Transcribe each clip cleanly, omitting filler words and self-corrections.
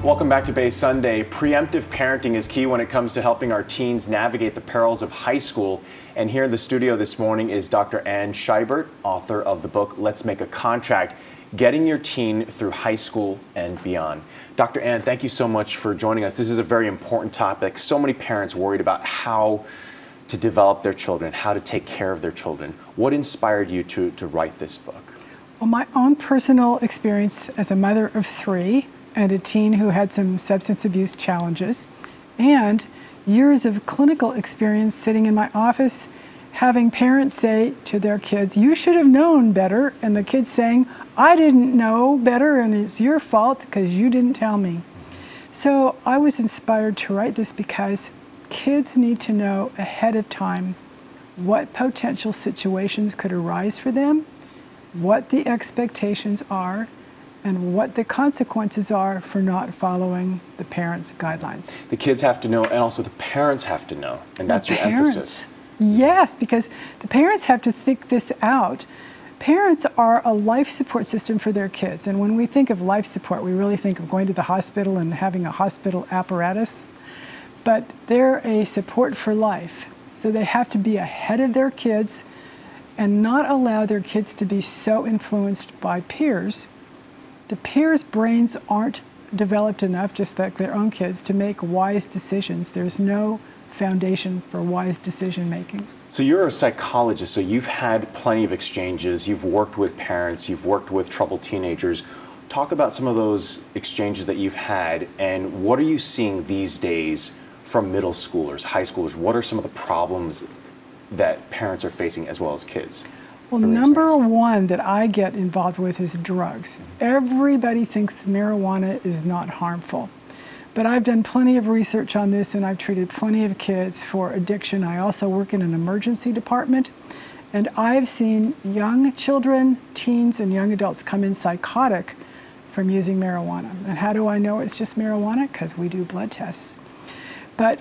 Welcome back to Bay Sunday. Preemptive parenting is key when it comes to helping our teens navigate the perils of high school. And here in the studio this morning is Dr. Schiebert, author of the book, Let's Make a Contract, Getting Your Teen Through High School and Beyond. Dr. Ann, thank you so much for joining us. This is a very important topic. So many parents worried about how to develop their children, how to take care of their children. What inspired you to write this book? Well, my own personal experience as a mother of 3 and a teen who had some substance abuse challenges, and years of clinical experience sitting in my office having parents say to their kids, "You should have known better," and the kids saying, "I didn't know better and it's your fault because you didn't tell me." So I was inspired to write this because kids need to know ahead of time what potential situations could arise for them, what the expectations are, and what the consequences are for not following the parents' guidelines. The kids have to know, and also the parents have to know, and that's your emphasis. Yes, because the parents have to think this out. Parents are a life support system for their kids, and when we think of life support, we really think of going to the hospital and having a hospital apparatus, but they're a support for life. So they have to be ahead of their kids and not allow their kids to be so influenced by peers. The peers' brains aren't developed enough, just like their own kids, to make wise decisions. There's no foundation for wise decision making. So you're a psychologist, so you've had plenty of exchanges, you've worked with parents, you've worked with troubled teenagers. Talk about some of those exchanges that you've had, and what are you seeing these days from middle schoolers, high schoolers? What are some of the problems that parents are facing as well as kids? Well, number one that I get involved with is drugs. Everybody thinks marijuana is not harmful. But I've done plenty of research on this, and I've treated plenty of kids for addiction. I also work in an emergency department, and I've seen young children, teens, and young adults come in psychotic from using marijuana. And how do I know it's just marijuana? Because we do blood tests. But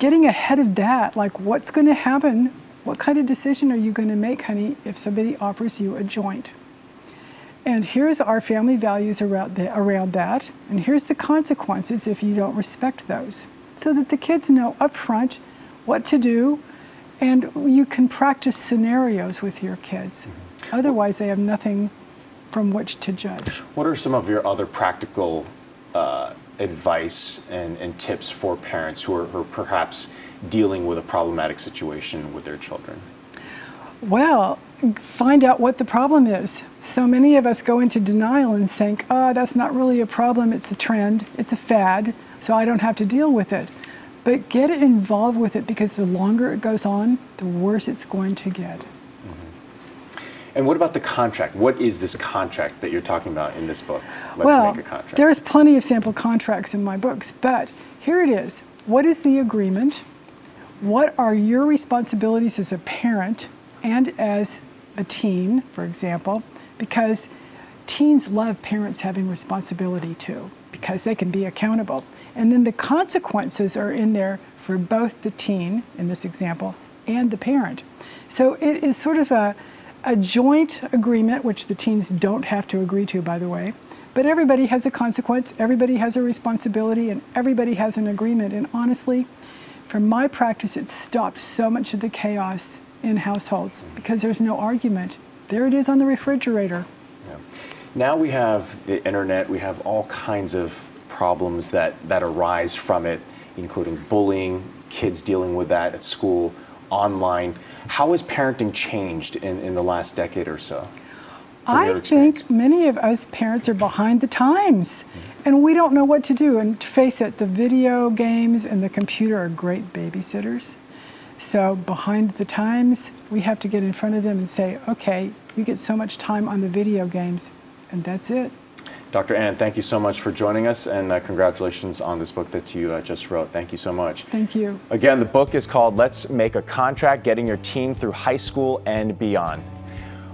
getting ahead of that, like what's going to happen? What kind of decision are you going to make, honey, if somebody offers you a joint? And here's our family values around that, and here's the consequences if you don't respect those, so that the kids know up front what to do, and you can practice scenarios with your kids. Otherwise, they have nothing from which to judge. What are some of your other practical advice and tips for parents who are perhaps dealing with a problematic situation with their children? Well, find out what the problem is. So many of us go into denial and think, oh, that's not really a problem, it's a trend, it's a fad, so I don't have to deal with it. But get involved with it, because the longer it goes on, the worse it's going to get. And what about the contract? What is this contract that you're talking about in this book? Let's Make a Contract. There's plenty of sample contracts in my books, but here it is. What is the agreement? What are your responsibilities as a parent and as a teen, for example? Because teens love parents having responsibility too, because they can be accountable. And then the consequences are in there for both the teen, in this example, and the parent. So it is sort of a joint agreement, which the teens don't have to agree to, by the way. But everybody has a consequence, everybody has a responsibility, and everybody has an agreement. And honestly, from my practice, it's stopped so much of the chaos in households because there's no argument. There it is on the refrigerator. Yeah. Now we have the internet, we have all kinds of problems that arise from it, including bullying, kids dealing with that at school, online. How has parenting changed in the last decade or so? I think many of us parents are behind the times, and we don't know what to do. And face it, the video games and the computer are great babysitters. So behind the times, we have to get in front of them and say, okay, you get so much time on the video games, and that's it. Dr. Ann, thank you so much for joining us, and congratulations on this book that you just wrote. Thank you so much. Thank you. Again, the book is called Let's Make a Contract, Getting Your Teen Through High School and Beyond.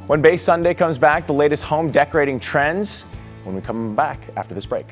When Bay Sunday comes back, the latest home decorating trends when we come back after this break.